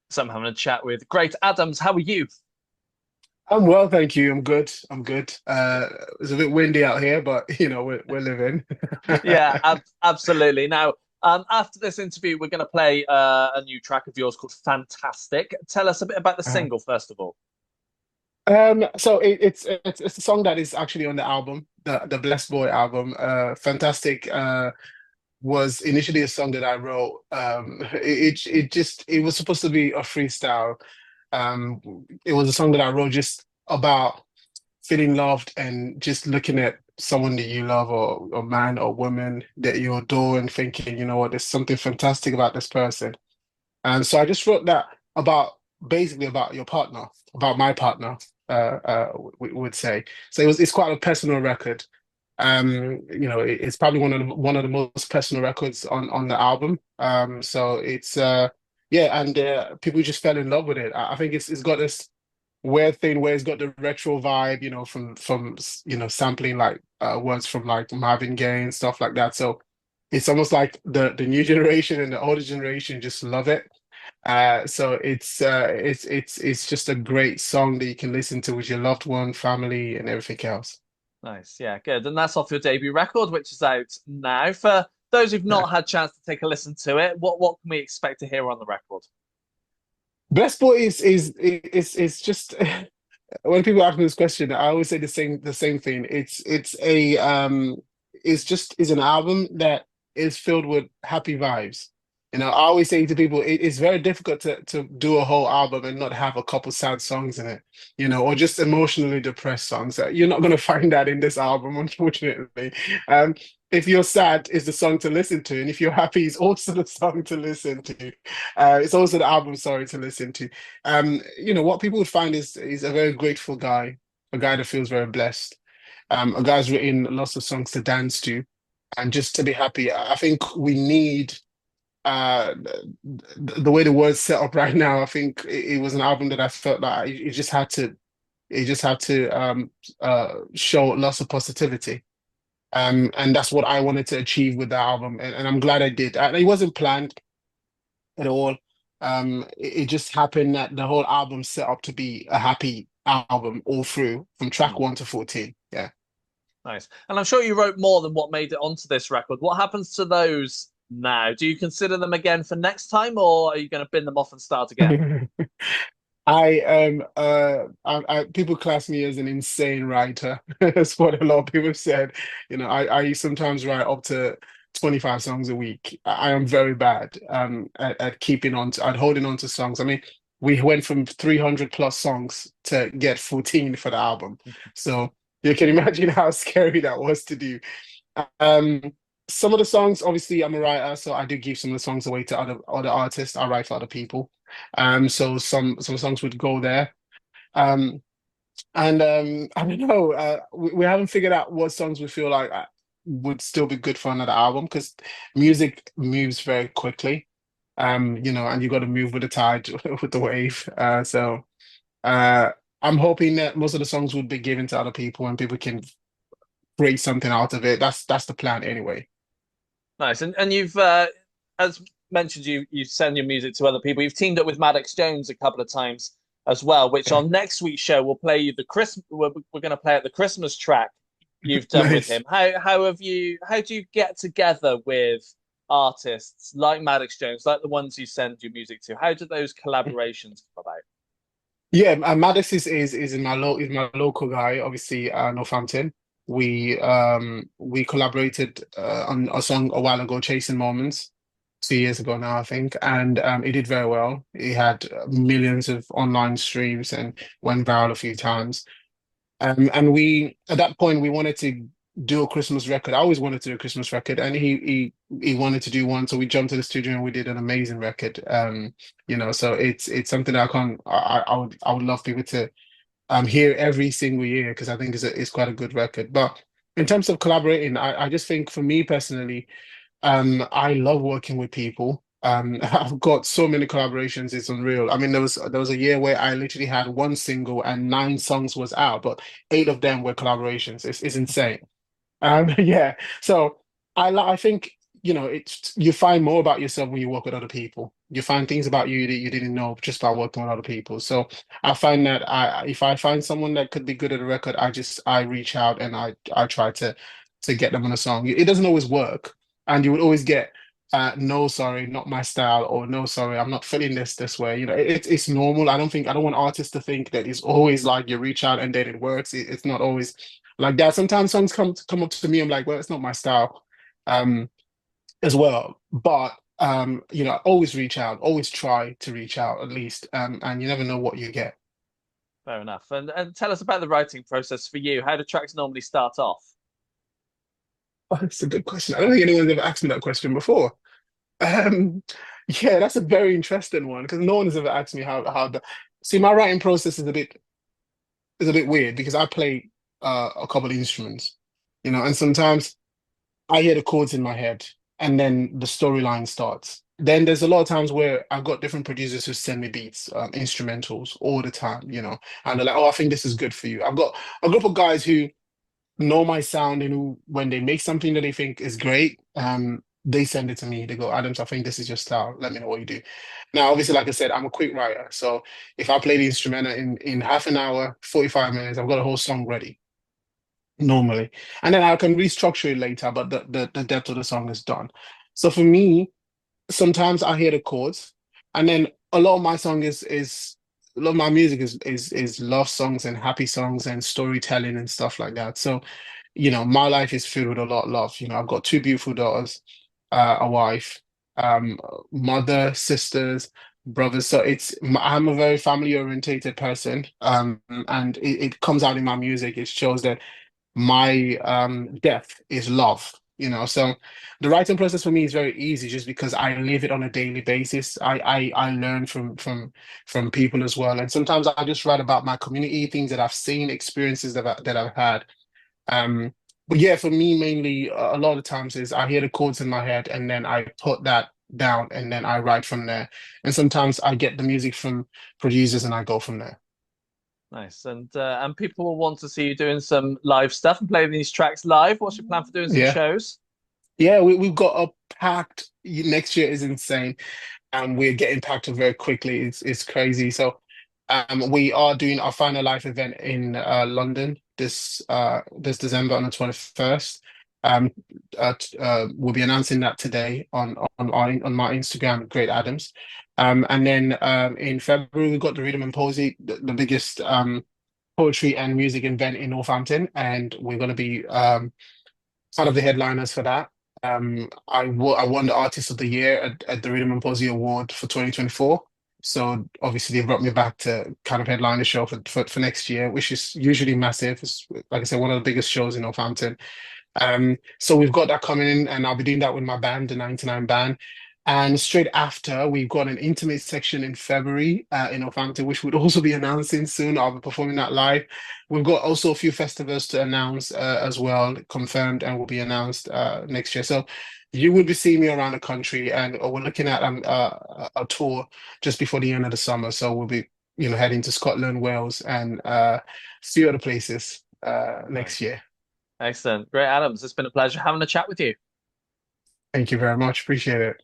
So I'm having a chat with Great Adamz. How are you? I'm well, thank you. I'm good. I'm good. Good. It's a bit windy out here, but we're living. Yeah, absolutely. Now, after this interview, we're going to play a new track of yours called Fantastic. Tell us a bit about the Uh, single, first of all. so it's a song that is actually on the album, the Blessed Boy album. Fantastic. Was initially a song that I wrote. It was supposed to be a freestyle. Um, it was a song that I wrote just about feeling loved and just looking at someone that you love or man or woman that you adore and thinking, you know what, there's something fantastic about this person. And so I just wrote that about basically about your partner, about my partner, we would say. So it's quite a personal record. It's probably one of the most personal records on the album. So it's yeah, and people just fell in love with it. I think it's got this weird thing where it's got the retro vibe, from sampling like words from like Marvin Gaye and stuff like that. So it's almost like the new generation and the older generation just love it. So it's just a great song that you can listen to with your loved one, family, and everything else. Nice. Yeah, good. And that's off your debut record, which is out now. For those who've Yeah. not had a chance to take a listen to it, what can we expect to hear on the record? Best Boy is just when people ask me this question, I always say the same thing. It's an album that is filled with happy vibes. I always say to people, it's very difficult to do a whole album and not have a couple sad songs in it, or just emotionally depressed songs. You're not going to find that in this album, unfortunately. Um, if you're sad, is the song to listen to, and if you're happy, is also the song to listen to. It's also the album, sorry, to listen to. What people would find is a very grateful guy, a guy that feels very blessed. A guy's written lots of songs to dance to, and just to be happy. I think we need the way the world's set up right now. I think it was an album that I felt like it just had to show lots of positivity. And that's what I wanted to achieve with the album, and I'm glad I did. It wasn't planned at all. It just happened that the whole album set up to be a happy album all through, from track Hmm. 1 to 14. Yeah. Nice. And I'm sure you wrote more than what made it onto this record. What happens to those now? Do you consider them again for next time, or are you going to bin them off and start again? People class me as an insane writer. That's what a lot of people said. I sometimes write up to 25 songs a week. I am very bad at holding on to songs. I mean, we went from 300 plus songs to get 14 for the album. So you can imagine how scary that was to do. Um, some of the songs, obviously, I'm a writer, so I do give some of the songs away to other artists. I write for other people. So some songs would go there. Um, and I don't know. We haven't figured out what songs we feel like would still be good for another album because music moves very quickly. And you got to move with the tide, with the wave. So uh, I'm hoping that most of the songs would be given to other people and people can create something out of it. That's the plan anyway. Nice. And you've as mentioned, you send your music to other people. You've teamed up with Maddox Jones a couple of times as well, which Yeah. on next week's show we'll play you the Christmas. We're going to play out the Christmas track you've done with Nice. him. How do you get together with artists like Maddox Jones, like the ones you send your music to? How do those collaborations come about? Yeah, Maddox is is my local guy, obviously, Northampton. We collaborated on a song a while ago, Chasing Moments, 2 years ago now, I think, and it did very well. It had millions of online streams and went viral a few times. And we at that point we wanted to do a Christmas record. I always wanted to do a Christmas record, and he wanted to do one, so we jumped to the studio and we did an amazing record. So it's something that I would love people to hear every single year because I think it's quite a good record. But in terms of collaborating, I just think for me personally, I love working with people. I've got so many collaborations, it's unreal. I mean, there was a year where I literally had one single and 9 songs was out, but 8 of them were collaborations. It's insane. Yeah. So I think, it's you find more about yourself when you work with other people. you find things about you that you didn't know just by working with other people. So I find that if I find someone that could be good at a record, I reach out and I try to get them on a song. It doesn't always work, and you would always get no, sorry, not my style, or no, sorry, I'm not feeling this way. You know, it's normal. I don't want artists to think that it's always like you reach out and then it works. It's not always like that. Sometimes songs come up to me, I'm like, well, it's not my style. Um, as well. But you know, always reach out, always try to reach out at least. And you never know what you get. Fair enough. And tell us about the writing process for you. How do tracks normally start off? Oh, that's a good question. I don't think anyone's ever asked me that question before. Um, yeah, that's a very interesting one because no one has ever asked me how the see my writing process is a bit weird because I play a couple of instruments, you know, and sometimes I hear the chords in my head and then the storyline starts. Then there's a lot of times where I've got different producers who send me beats, instrumentals all the time, you know, and they're like, oh, I think this is good for you. I've got a group of guys who know my sound and who, when they make something that they think is great, they send it to me. They go, Adams, I think this is your style. Let me know what you do. Now, obviously, like I said, I'm a quick writer. So if I play the instrumental in half an hour, 45 minutes, I've got a whole song ready normally. And then I can restructure it later, but the depth of the song is done. So for me, sometimes I hear the chords, and then a lot of my song is a lot of my music is love songs and happy songs and storytelling and stuff like that. So, you know, my life is filled with a lot of love. You know, I've got two beautiful daughters, a wife, um, mother, sisters, brothers. So I'm a very family orientated person, and it comes out in my music. It shows that my depth is love, you know. So the writing process for me is very easy just because I live it on a daily basis. I learn from people as well. And sometimes I just write about my community, things that I've seen, experiences that I've had. Um but yeah, for me mainly a lot of times is I hear the chords in my head and then I put that down and then I write from there. And sometimes I get the music from producers and I go from there. Nice. And people will want to see you doing some live stuff and playing these tracks live. What's your plan for doing some Yeah. shows? Yeah, we've got a packed next year is insane. And we're getting packed up very quickly. It's crazy. So we are doing our final live event in London this December on the 21st. Um we'll be announcing that today on my Instagram, Great Adamz. And then in February we've got the Rhythm and Posy, the biggest poetry and music event in Northampton, and we're going to be one of the headliners for that. I won the Artist of the Year at the Rhythm and Posy Award for 2024. So obviously they brought me back to kind of headline the show for next year, which is usually massive. It's, like I said, one of the biggest shows in Northampton. So we've got that coming in, and I'll be doing that with my band, the 99 Band. And straight after, we've got an intimate section in February in Northampton, which would also be announcing soon. I'll be performing that live. We've got also a few festivals to announce as well, confirmed, and will be announced next year. So you will be seeing me around the country, and we're looking at a tour just before the end of the summer. So we'll be, you know, heading to Scotland, Wales, and a few other places next Nice. year. Excellent. Great, Adams. It's been a pleasure having a chat with you. Thank you very much. Appreciate it.